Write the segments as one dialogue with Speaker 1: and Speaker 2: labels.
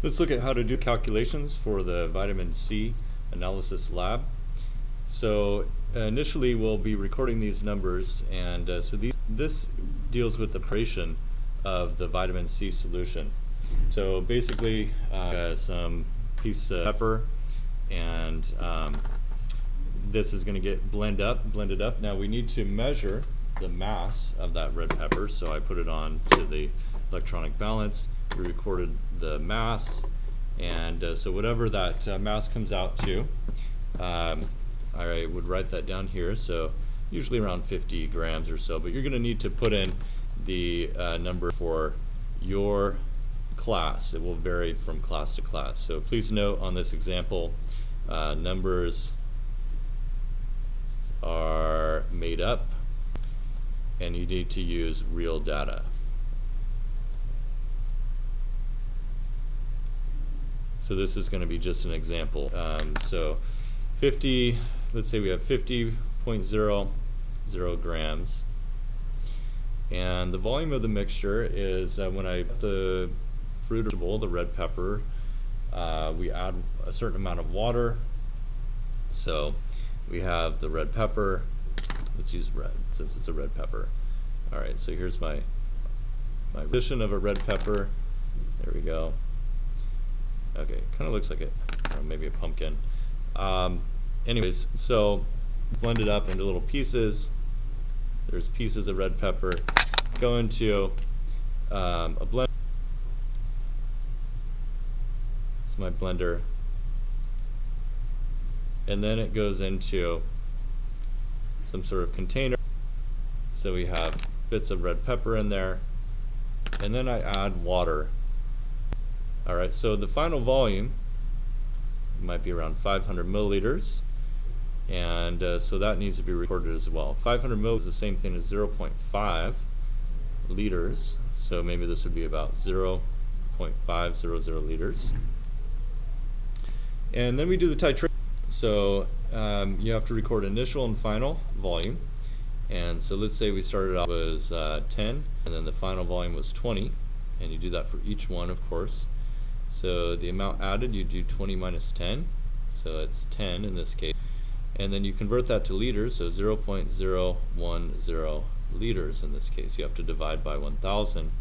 Speaker 1: Let's look at how to do calculations for the vitamin C analysis lab. So initially we'll be recording these numbers, and this deals with the preparation of the vitamin C solution. So basically some piece of pepper, and this is going to get blended up. Now we need to measure the mass of that red pepper, so I put it on to the electronic balance. We recorded the mass, and so whatever that mass comes out to, I would write that down here. So usually around 50 grams or so, but you're going to need to put in the number for your class. It will vary from class to class. So please note on this example, numbers are made up, and you need to use real data. So this is going to be just an example. So 50, let's say we have 50.00 grams. And the volume of the mixture is when I put the fruit vegetable, the red pepper, we add a certain amount of water. So we have the red pepper. Let's use red since it's a red pepper. All right, so here's my addition of a red pepper. There we go. Okay, kind of looks like maybe a pumpkin. Anyways, so blend it up into little pieces. There's pieces of red pepper. Go into a blender. It's my blender. And then it goes into some sort of container. So we have bits of red pepper in there. And then I add water. Alright, so the final volume might be around 500 milliliters, and so that needs to be recorded as well. 500 milliliters is the same thing as 0.5 liters, so maybe this would be about 0.500 liters. And then we do the titration. So you have to record initial and final volume, and so let's say we started off was 10, and then the final volume was 20, and you do that for each one, of course. So the amount added, you do 20 minus 10, so it's 10 in this case. And then you convert that to liters, so 0.010 liters in this case. You have to divide by 1,000.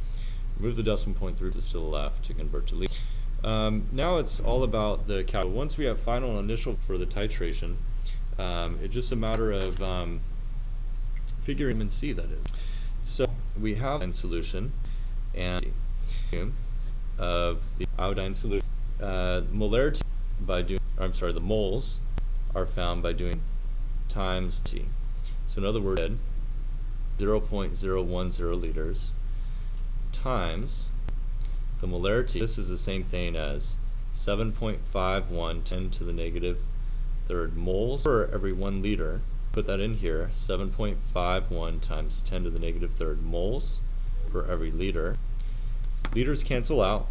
Speaker 1: Move the decimal point through to the left to convert to liters. Now it's all about the calculation. Once we have final and initial for the titration, it's just a matter of figuring vitamin C, that is. So we have a solution, and of the iodine solution. Molarity the moles are found by doing times T. So in other words, 0.010 liters times the molarity. This is the same thing as 7.51 10 to the negative third moles per every 1 liter. Put that in here, 7.51 times 10 to the negative third moles per every liter. Liters cancel out,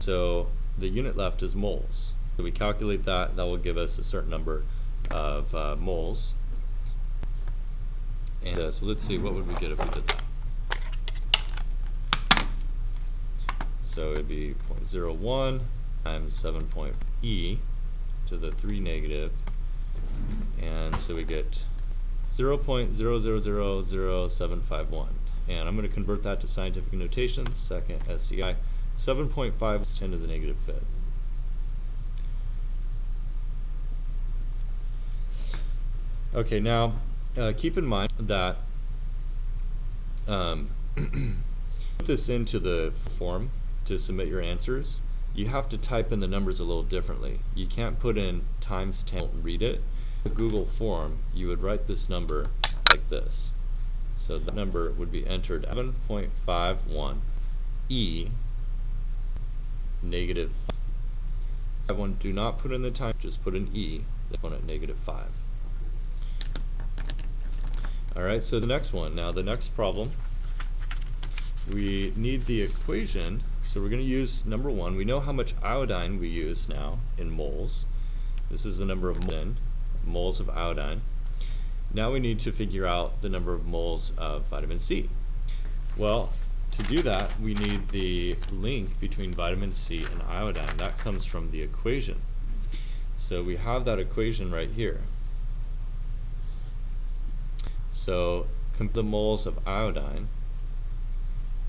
Speaker 1: so the unit left is moles. So we calculate that will give us a certain number of moles. And so let's see, what would we get if we did that? So it'd be 0.01 times 7 E to the 3 negative, and so we get 0.0000751. And I'm going to convert that to scientific notation, second SCI. 7.5 is 10 to the negative fifth. Okay, now keep in mind that put this into the form to submit your answers. You have to type in the numbers a little differently. You can't put in times 10 and read it. In a Google form, you would write this number like this. So the number would be entered 7.51 E negative 5. Do not put in the time, just put an E, this one at negative 5. Alright, so the next one. Now the next problem, we need the equation. So we're going to use number 1. We know how much iodine we use now in moles. This is the number of moles of iodine. Now we need to figure out the number of moles of vitamin C. Well, to do that, we need the link between vitamin C and iodine. That comes from the equation. So we have that equation right here. So compare the moles of iodine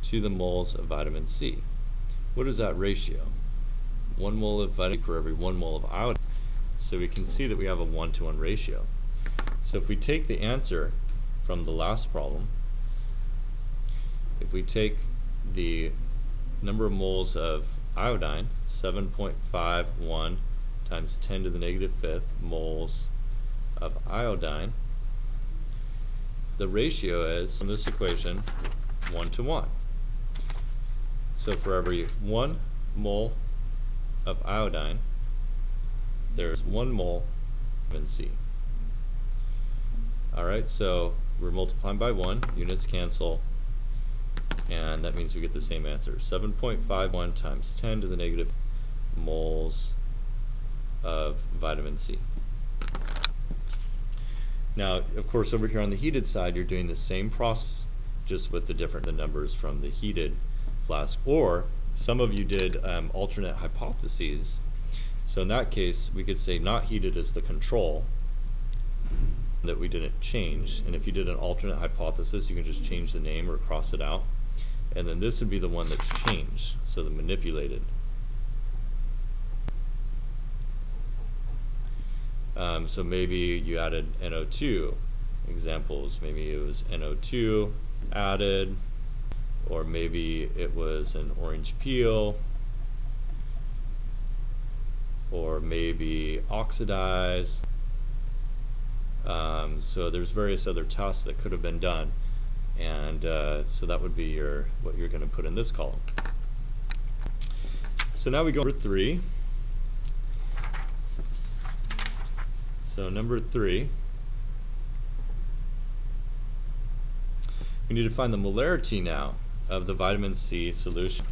Speaker 1: to the moles of vitamin C. What is that ratio? 1 mole of vitamin C per every 1 mole of iodine. So we can see that we have a 1-to-1 ratio. So if we take the answer from the last problem, if we take the number of moles of iodine, 7.51 times 10 to the negative fifth moles of iodine, the ratio is, from this equation, 1-to-1. So for every 1 mole of iodine, there's 1 mole of vitamin C. Alright, so we're multiplying by 1, units cancel, and that means we get the same answer. 7.51 times 10 to the negative moles of vitamin C. Now, of course, over here on the heated side, you're doing the same process, just with the numbers from the heated flask. Or some of you did alternate hypotheses. So in that case, we could say not heated is the control that we didn't change. And if you did an alternate hypothesis, you can just change the name or cross it out. And then this would be the one that's changed, so the manipulated. So maybe you added NO2 examples. Maybe it was NO2 added, or maybe it was an orange peel, or maybe oxidized. So there's various other tests that could have been done, and so that would be what you're going to put in this column. So now we go to number 3. So number 3, we need to find the molarity now of the vitamin C solution.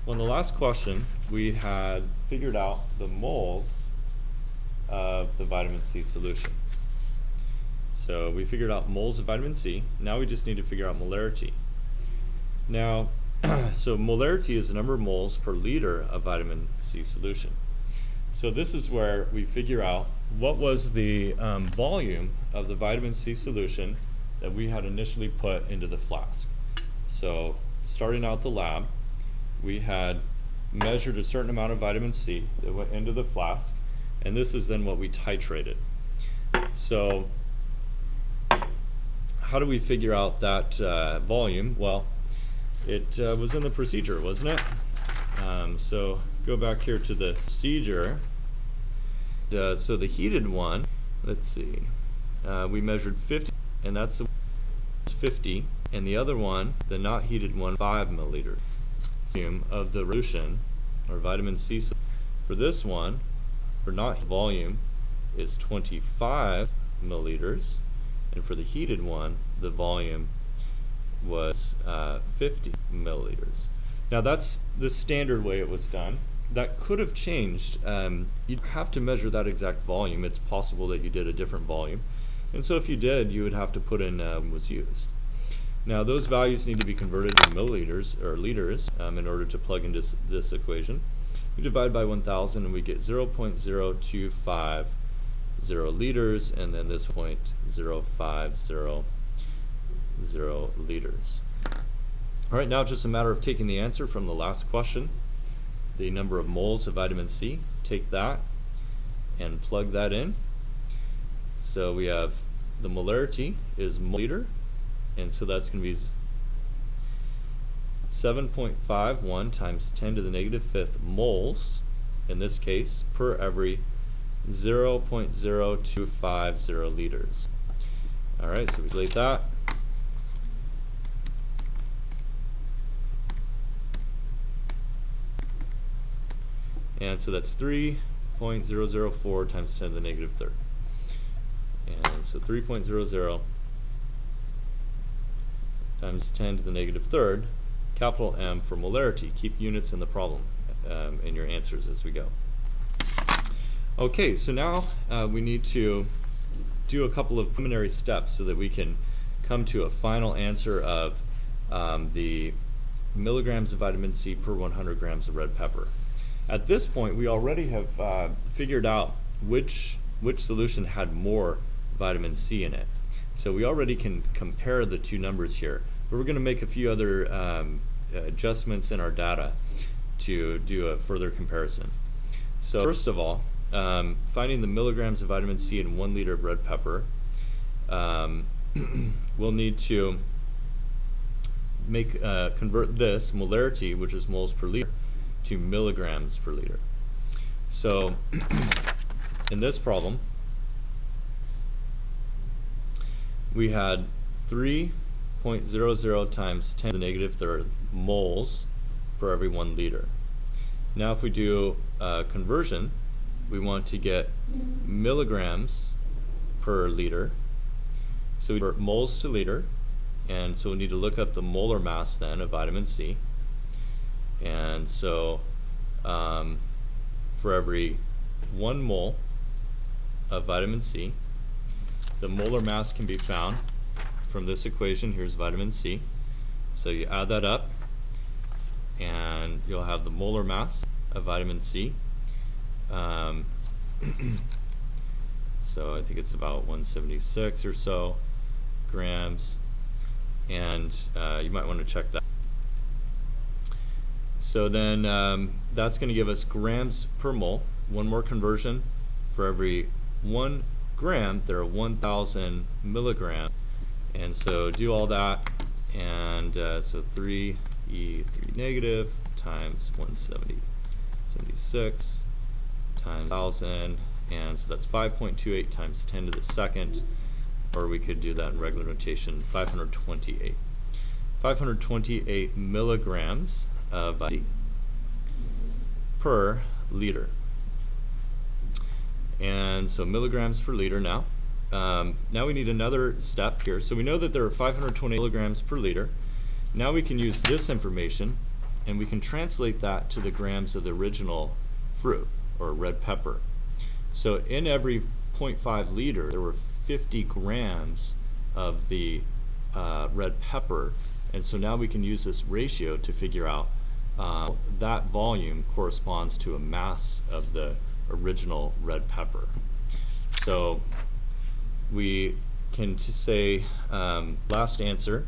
Speaker 1: Well, in the last question, we had figured out the moles of the vitamin C solution. So we figured out moles of vitamin C. Now we just need to figure out molarity. Now, so molarity is the number of moles per liter of vitamin C solution. So this is where we figure out what was the volume of the vitamin C solution that we had initially put into the flask. So starting out the lab, we had measured a certain amount of vitamin C that went into the flask, and this is then what we titrated. So how do we figure out that volume? Well, it was in the procedure, wasn't it? So go back here to the procedure. So the heated one, let's see, we measured 50, and that's 50, and the other one, the not heated one, 5 milliliters of the solution, or vitamin C. For this one, for not volume, is 25 milliliters, and for the heated one, the volume was 50 milliliters. Now that's the standard way it was done. That could have changed. You'd have to measure that exact volume. It's possible that you did a different volume. And so if you did, you would have to put in was used. Now those values need to be converted to milliliters or liters in order to plug into this equation. We divide by 1,000 and we get 0.0250 liters, and then this 0.0500 liters. All right, now it's just a matter of taking the answer from the last question, the number of moles of vitamin C, take that and plug that in. So we have the molarity is liter, and so that's going to be 7.51 times 10 to the negative fifth moles, in this case, per every 0.0250 liters. All right, so we calculate that. And so that's 3.004 times 10 to the negative third. And so 3.00 times 10 to the negative third, capital M for molarity. Keep units in the problem in your answers as we go. Okay, so now we need to do a couple of preliminary steps so that we can come to a final answer of the milligrams of vitamin C per 100 grams of red pepper. At this point, we already have figured out which solution had more vitamin C in it. So we already can compare the two numbers here. But we're going to make a few other adjustments in our data to do a further comparison. So first of all, finding the milligrams of vitamin C in 1 liter of red pepper, we'll need to convert this molarity, which is moles per liter, to milligrams per liter. So in this problem, we had 3.00 times 10 to the negative third moles for every 1 liter. Now if we do conversion, we want to get milligrams per liter. So we convert moles to liter, and so we need to look up the molar mass then of vitamin C. And so for every 1 mole of vitamin C, the molar mass can be found from this equation. Here's vitamin C. So you add that up, and you'll have the molar mass of vitamin C. So I think it's about 176 or so grams, and you might want to check that. So then that's going to give us grams per mole. One more conversion. For every 1 gram, there are 1,000 milligrams. And so do all that, and so 3e 3 negative times 176 times 1,000, and so that's 5.28 times 10 to the second, or we could do that in regular notation, 528. 528 milligrams of C per liter. And so milligrams per liter now. Now we need another step here. So we know that there are 520 milligrams per liter. Now we can use this information, and we can translate that to the grams of the original fruit, or red pepper. So in every 0.5 liter, there were 50 grams of the red pepper. And so now we can use this ratio to figure out that volume corresponds to a mass of the original red pepper. So we can say last answer.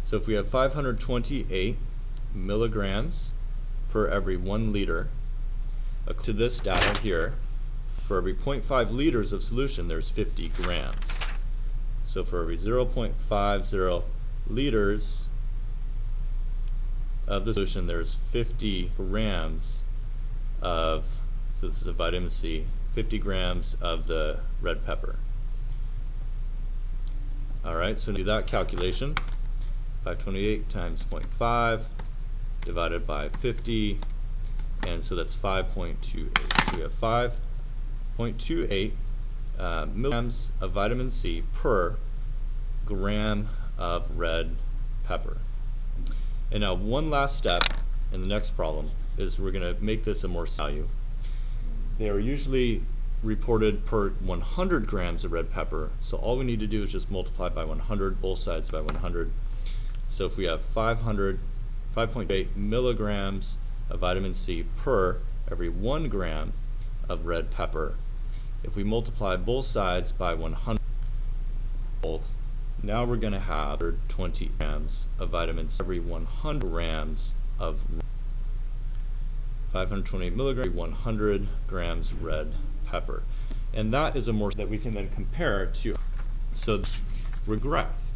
Speaker 1: So if we have 528 milligrams per every 1 liter, to this data here, for every 0.5 liters of solution, there's 50 grams. So for every 0.50 liters of the solution, there's 50 grams of, so this is a vitamin C, 50 grams of the red pepper. All right, so do that calculation. 528 times 0.5 divided by 50, and so that's 5.28. So we have 5.28 milligrams of vitamin C per gram of red pepper. And now one last step in the next problem is we're going to make this a more value. They are usually reported per 100 grams of red pepper, so all we need to do is just multiply by 100, both sides by 100. So if we have 5.8 milligrams of vitamin C per every 1 gram of red pepper, if we multiply both sides by 100, now we're going to have 20 grams of vitamin C every 100 grams of 528 milligrams, 100 grams red pepper. And that is a more that we can then compare to. So we're graph.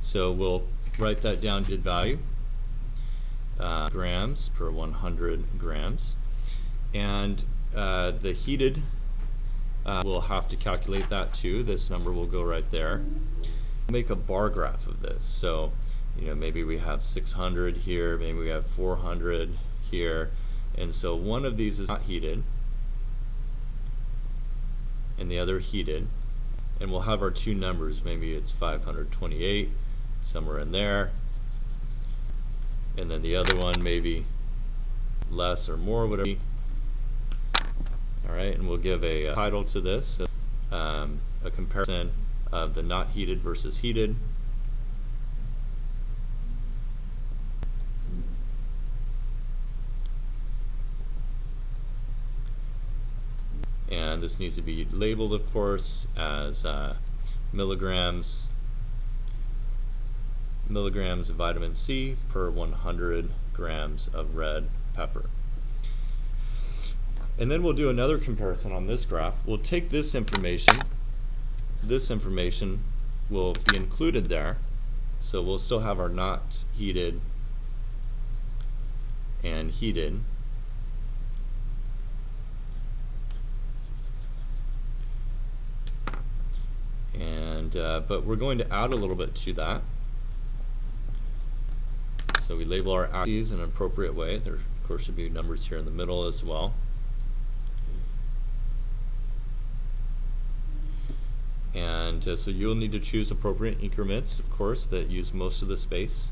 Speaker 1: So we'll write that down to value, grams per 100 grams. And the heated, we'll have to calculate that too. This number will go right there. Make a bar graph of this. So, you know, maybe we have 600 here, maybe we have 400 here. And so one of these is not heated, and the other heated. And we'll have our two numbers. Maybe it's 528, somewhere in there. And then the other one maybe less or more, whatever. All right, and we'll give a title to this, a comparison of the not heated versus heated. this needs to be labeled, of course, as milligrams of vitamin C per 100 grams of red pepper. And then we'll do another comparison on this graph. We'll take this information will be included there, so we'll still have our not heated and heated. And but we're going to add a little bit to that. So we label our axes in an appropriate way. There, of course, should be numbers here in the middle as well. And so you'll need to choose appropriate increments, of course, that use most of the space.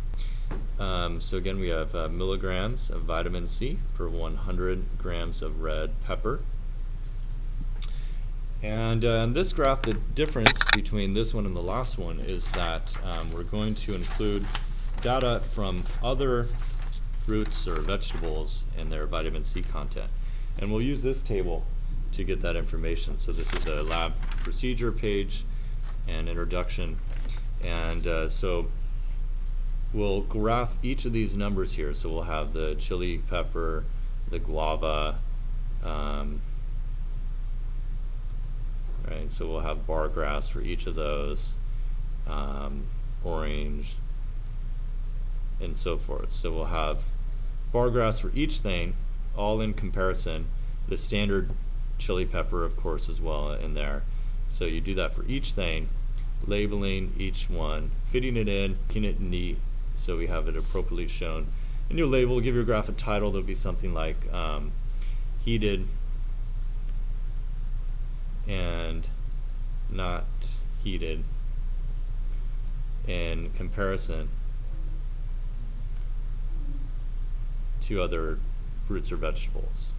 Speaker 1: So again, we have milligrams of vitamin C per 100 grams of red pepper. And in this graph, the difference between this one and the last one is that we're going to include data from other fruits or vegetables and their vitamin C content. And we'll use this table to get that information. So this is a lab procedure page and introduction. And so we'll graph each of these numbers here. So we'll have the chili pepper, the guava, right? So we'll have bar graphs for each of those, orange, and so forth. So we'll have bar graphs for each thing, all in comparison. The standard chili pepper, of course, as well in there. So you do that for each thing, labeling each one, fitting it in, making it neat so we have it appropriately shown. And you'll label, give your graph a title. There'll be something like heated and not heated in comparison to other fruits or vegetables.